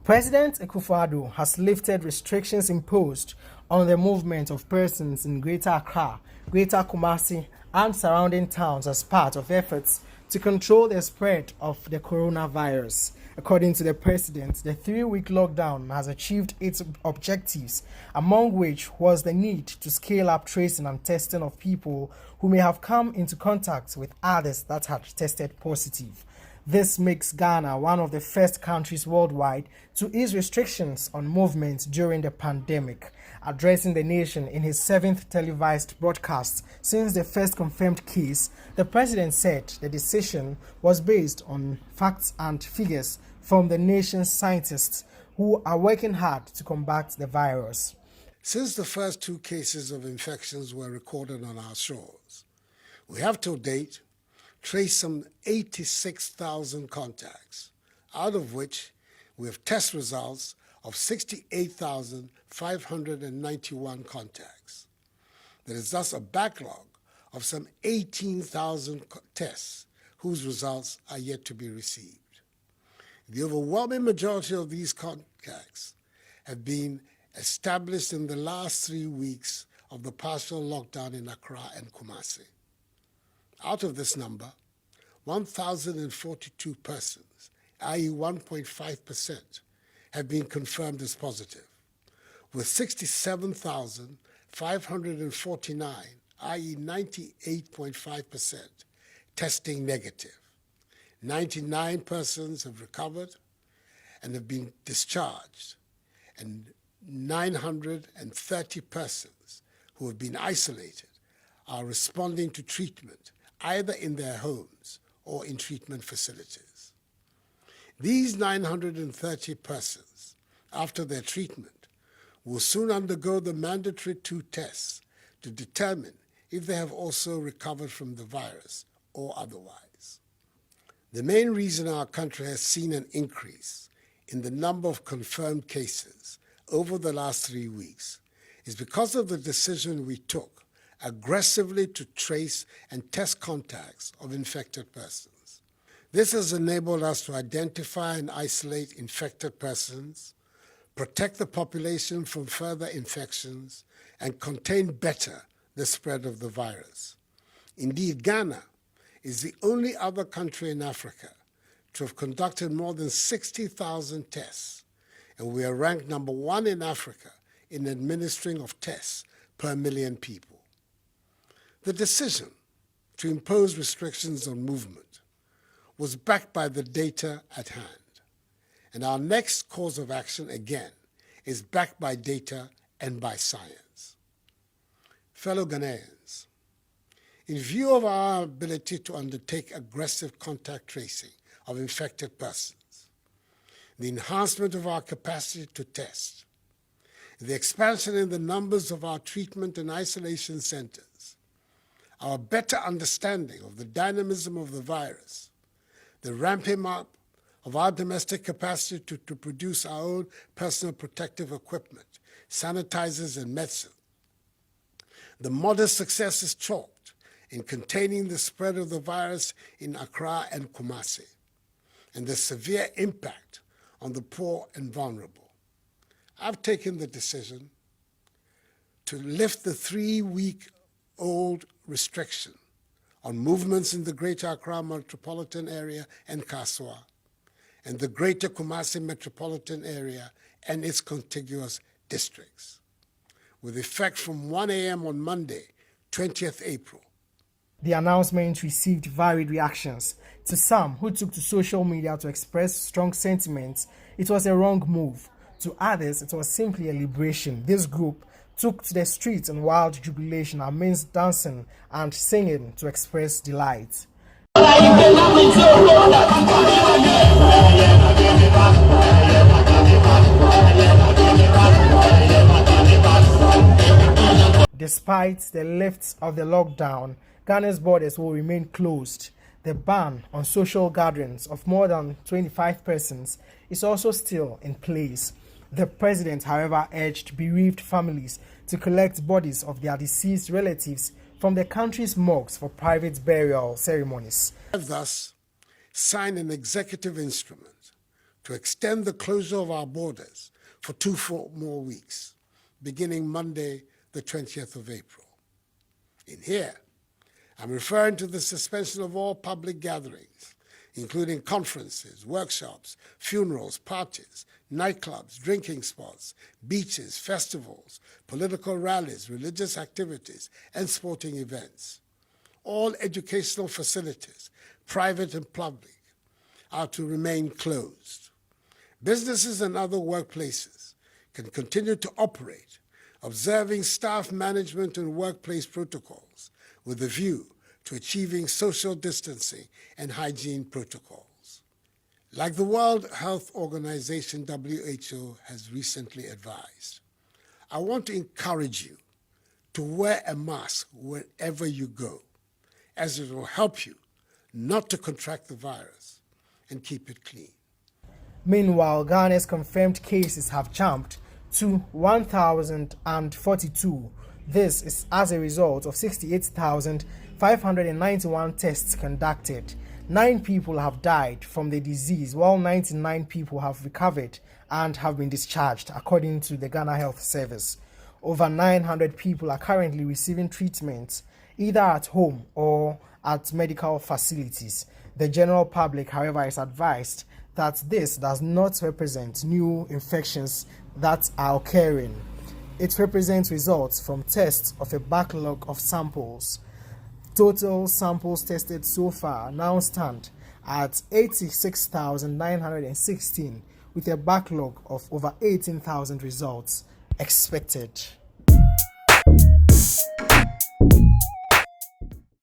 President Akufo-Addo has lifted restrictions imposed on the movement of persons in Greater Accra, Greater Kumasi, and surrounding towns as part of efforts to control the spread of the coronavirus. According to the president, the 3-week lockdown has achieved its objectives, among which was the need to scale up tracing and testing of people who may have come into contact with others that had tested positive. This makes Ghana one of the first countries worldwide to ease restrictions on movement during the pandemic. Addressing the nation in his 7th televised broadcast since the first confirmed case, the president said the decision was based on facts and figures from the nation's scientists who are working hard to combat the virus. Since the first 2 cases of infections were recorded on our shores, we have to date traced some 86,000 contacts, out of which we have test results of 68,591 contacts. There is thus a backlog of some 18,000 tests whose results are yet to be received. The overwhelming majority of these contacts have been established in the last 3 weeks of the partial lockdown in Accra and Kumasi. Out of this number, 1,042 persons, i.e. 1.5%, have been confirmed as positive, with 67,549, i.e. 98.5%, testing negative. 99 persons have recovered and have been discharged, and 930 persons who have been isolated are responding to treatment either in their homes or in treatment facilities. These 930 persons, after their treatment, will soon undergo the mandatory 2 tests to determine if they have also recovered from the virus or otherwise. The main reason our country has seen an increase in the number of confirmed cases over the last 3 weeks is because of the decision we took aggressively to trace and test contacts of infected persons. This has enabled us to identify and isolate infected persons, protect the population from further infections, and contain better the spread of the virus. Indeed, Ghana is the only other country in Africa to have conducted more than 60,000 tests, and we are ranked number 1 in Africa in administering of tests per million people. The decision to impose restrictions on movement was backed by the data at hand, and our next course of action, again, is backed by data and by science. Fellow Ghanaians, in view of our ability to undertake aggressive contact tracing of infected persons, the enhancement of our capacity to test, the expansion in the numbers of our treatment and isolation centers, our better understanding of the dynamism of the virus, the ramping up of our domestic capacity to produce our own personal protective equipment, sanitizers and medicine, the modest successes chalked in containing the spread of the virus in Accra and Kumasi, and the severe impact on the poor and vulnerable. I've taken the decision to lift the 3-week-old restriction on movements in the Greater Accra metropolitan area and Kaswa, and the Greater Kumasi metropolitan area and its contiguous districts, with effect from 1 a.m. on Monday, 20th April. The announcement received varied reactions. To some who took to social media to express strong sentiments, it was a wrong move. To others, it was simply a liberation. This group took to the streets in wild jubilation amidst dancing and singing to express delight. Despite the lift of the lockdown, Ghana's borders will remain closed. The ban on social gatherings of more than 25 persons is also still in place. The president, however, urged bereaved families to collect bodies of their deceased relatives from the country's morgues for private burial ceremonies. Thus, signed an executive instrument to extend the closure of our borders for 2 more weeks, beginning Monday, the 20th of April. In here, I'm referring to the suspension of all public gatherings, including conferences, workshops, funerals, parties, nightclubs, drinking spots, beaches, festivals, political rallies, religious activities, and sporting events. All educational facilities, private and public, are to remain closed. Businesses and other workplaces can continue to operate, observing staff management and workplace protocols with a view to achieving social distancing and hygiene protocols. Like the World Health Organization, WHO, has recently advised, I want to encourage you to wear a mask wherever you go, as it will help you not to contract the virus and keep it clean. Meanwhile, Ghana's confirmed cases have jumped to 1,042. This is as a result of 68,591 tests conducted. 9 people have died from the disease, while 99 people have recovered and have been discharged, according to the Ghana Health Service. Over 900 people are currently receiving treatment, either at home or at medical facilities. The general public, however, is advised that this does not represent new infections that are occurring. It represents results from tests of a backlog of samples. Total samples tested so far now stand at 86,916, with a backlog of over 18,000 results expected.